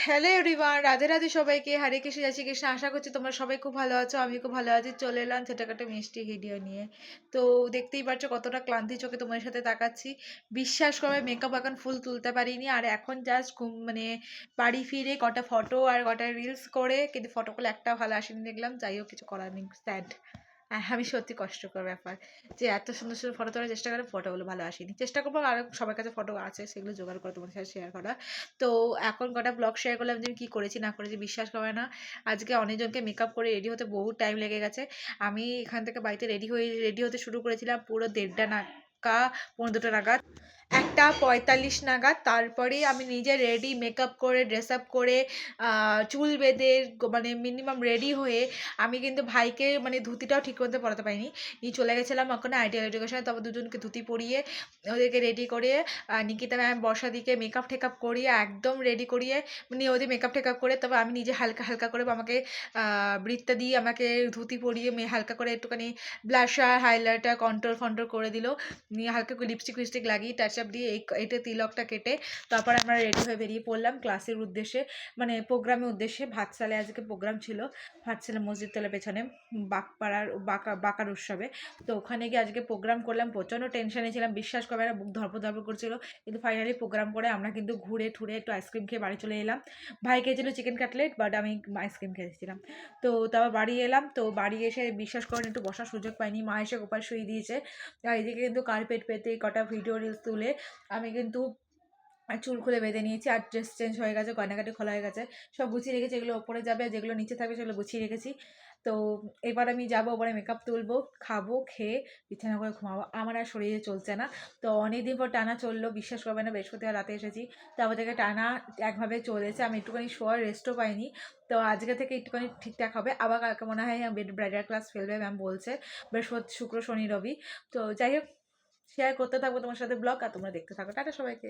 Hello everyone, Radhe Radhe সবাইকে। হরে কৃষ্ণ, জয় শ্রীকৃষ্ণ। আশা করছি তোমরা সবাই খুব ভালো আছো। আমি খুব ভালো আছি। চলে এলাম ছোটখাটো মিষ্টি ভিডিও নিয়ে। তো দেখতেই পাচ্ছ কতটা ক্লান্তি চোখে তোমার সাথে তাকাচ্ছি। বিশ্বাস করে মেকআপ এখন ফুল তুলতে পারিনি। আর এখন জাস্ট মানে বাড়ি ফিরে কটা ফটো আর কটা রিলস করে, কিন্তু ফটোগুলো একটা ভালো আসেনি দেখলাম। যাই হোক, কিছু করার নেই, স্যাড। আমি সত্যি কষ্টকর ব্যাপার যে এত সুন্দর সুন্দর ফটো তোলার চেষ্টা করে ফটোগুলো ভালো আসেনি। চেষ্টা করবো আরও সবার কাছে ফটো আছে সেগুলো জোগাড় করে তোমাদের সাথে শেয়ার করা। তো এখন কটা ব্লগ শেয়ার করলাম যে আমি কী করেছি না করেছি, বিশ্বাস করে না। আজকে অনেকজনকে মেকআপ করে রেডি হতে বহু টাইম লেগে গেছে। আমি এখান থেকে বাড়িতে রেডি হতে শুরু করেছিলাম পুরো 1:30টা নাগাদ, 2:45 নাগাদ, 1:45 নাগাদ। তারপরেই আমি নিজে রেডি মেকআপ করে ড্রেস আপ করে চুল বেঁধে মানে মিনিমাম রেডি হয়ে আমি কিন্তু ভাইকে মানে ধুতিটাও ঠিক করতে পরাতে পারিনি, নিয়ে চলে গেছিলাম ওখানে আইডিয়াল এডুকেশনে। তারপর দুজনকে ধুতি পরিয়ে ওদেরকে রেডি করিয়ে নিকিতা ম্যাম বর্ষাদিকে মেকআপ টেকআপ করিয়ে একদম রেডি করিয়ে মানে ওদের মেকআপ টেকআপ করে তারপর আমি নিজে হালকা হালকা করে আমাকে বৃত্তা দিয়ে আমাকে ধুতি পরিয়ে হালকা করে একটুখানি ব্লাশার হাইলাইটার কন্ট্রোল ফন্ট্রোল করে দিল, নিয়ে হালকা করে লিপস্টিক ফিপস্টিক লাগিয়ে টাচ আপ দিয়ে এটা তিলকটা কেটে তারপর আমরা রেডি হয়ে বেরিয়ে পড়লাম ক্লাসের উদ্দেশ্যে, মানে প্রোগ্রামের উদ্দেশ্যে। ভাতসালে আজকে প্রোগ্রাম ছিল, ভাতসালে মসজিদ তলার পেছনে বাঁকপাড়ার বাঁকার উৎসবে। তো ওখানে গিয়ে আজকে প্রোগ্রাম করলাম, প্রচণ্ড টেনশনে ছিলাম, বিশ্বাস করবে না, বুক ধরপড় করছিল। কিন্তু ফাইনালি প্রোগ্রাম করে আমরা কিন্তু ঘুরে ঠুরে একটু আইসক্রিম খেয়ে বাড়ি চলে এলাম। ভাই খেয়েছিল চিকেন কাটলেট, বাট আমি আইসক্রিম খেয়েছিলাম। তো তারপর বাড়ি এলাম, তো বাড়ি এসে বিশ্বাস করেন একটু বসার সুযোগ পাইনি, মা এসে গোপাল শুয়ে দিয়েছে। আর এদিকে কিন্তু কার্পেট পেতে কটা ভিডিও রিলস তুলে আমি কিন্তু চুল খুলে বেঁধে নিয়েছি, আর ড্রেস চেঞ্জ হয়ে গেছে, গয়নাগাটি খোলা হয়ে গেছে, সব গুছিয়ে রেখেছি। এগুলো ওপরে যাবে, যেগুলো নিচে থাকবে সেগুলো গুছিয়ে রেখেছি। তো এবার আমি যাবো, ওপরে মেকআপ তুলবো, খাবো, খেয়ে বিছানা করে ঘুমাবো। আমার আর শরীরে চলছে না। তো অনেকদিন পর টানা চললো, বিশ্বাস করবে না, বৃহস্পতিবার রাতে এসেছি, তারপর থেকে টানা একভাবে চলেছে। আমি একটুখানি শোয়ার রেস্টও পাইনি। তো আজকে থেকে একটুখানি ঠিকঠাক হবে। আবার কালকে মনে হয় ব্রাইডাল ক্লাস ফেলবে ম্যাম বলছে, বৃহস্পতি শুক্র শনি রবি। তো যাই হোক, শেয়ার করতে থাকবো তোমার সাথে ব্লগ, আর তোমরা দেখতে থাকো। টাটা সবাইকে।